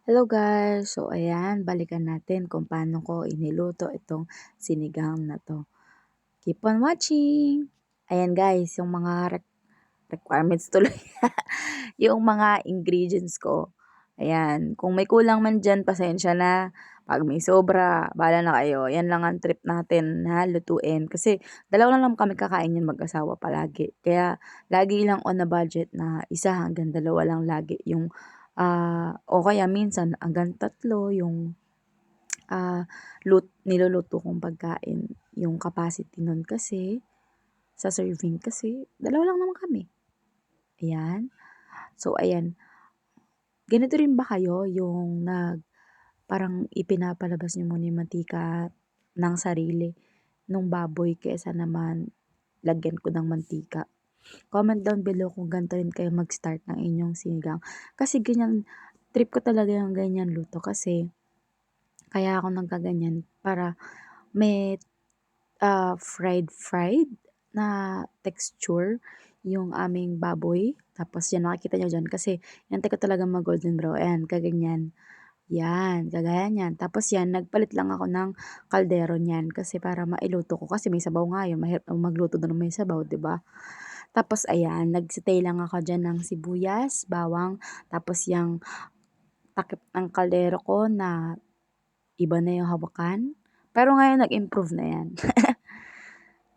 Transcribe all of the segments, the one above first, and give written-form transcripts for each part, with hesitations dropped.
Hello guys! So ayan, balikan natin kung paano ko iniluto itong sinigang na 'to. Keep on watching! Ayan guys, yung mga requirements tuloy. Yung mga ingredients ko. Ayan, kung may kulang man diyan pasensya na. 'Pag may sobra, bahala na kayo. Yan lang ang trip natin na lutuin. Kasi dalawa lang naman kami kakain niyan mag-asawa palagi. Kaya lagi lang on a budget na 1 hanggang 2 lang lagi yung, o kaya minsan hanggang 3 yung, niluluto kong pagkain. Yung capacity nun kasi, sa serving kasi, dalawa lang naman kami. Ayan. So ayan, ganito rin ba kayo yung parang ipinapalabas niyo muna yung mantika ng sarili nung baboy kaysa naman lagyan ko ng mantika? Comment down below kung ganito rin kayo mag-start ng inyong sinigang. Kasi ganyan, trip ko talaga yung ganyan luto kasi kaya ako naggaganyan para may fried na texture yung aming baboy. Tapos yan, makikita nyo dyan kasi hinantay ko talaga mag-golden brown. Ayan, kaganyan. Yan, kagaya niyan. Tapos yan, nagpalit lang ako ng kaldero niyan kasi para mailuto ko. Kasi may sabaw nga yun. Mahirap naman magluto doon na may sabaw, 'di ba? Tapos ayan, nagsitay lang ako dyan ng sibuyas, bawang, tapos yung takip ng kaldero ko na iba na yung hawakan. Pero ngayon nag-improve na yan.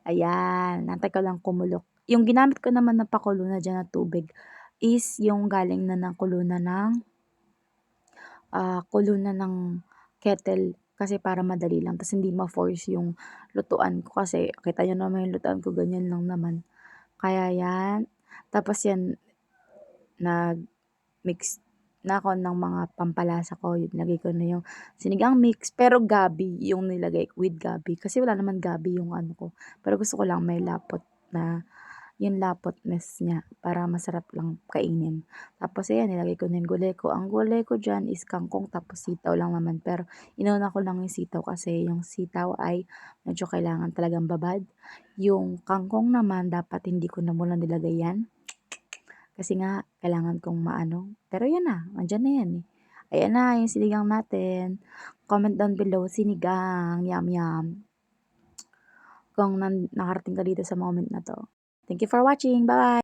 Ayan, nantay ko lang kumulok. Yung ginamit ko naman na pakulo na diyan na tubig is yung galing na ng kulunan ng kettle kasi para madali lang tas hindi ma-force yung lutuan ko kasi kita niyo naman yung lutuan ko ganyan lang naman. Kaya yan, tapos yan nag-mix na ako ng mga pampalasa ko, nilagay ko na yung sinigang mix pero gabi yung nilagay ko with gabi kasi wala naman gabi yung ano ko, pero gusto ko lang may lapot na yung lapotness niya para masarap lang kainin. Tapos ayan, nilagay ko na yung gulay ko. Ang gulay ko diyan is kangkong tapos sitaw lang naman. Pero inuna ko lang yung sitaw kasi yung sitaw ay medyo kailangan talagang babad. Yung kangkong naman dapat hindi ko na muna nilagay yan. Kasi nga kailangan kong maano. Pero yan na, andyan na yan eh. Ayan na yung sinigang natin. Comment down below, sinigang, yum yum. Kung nakarating ka dito sa moment na to. Thank you for watching. Bye!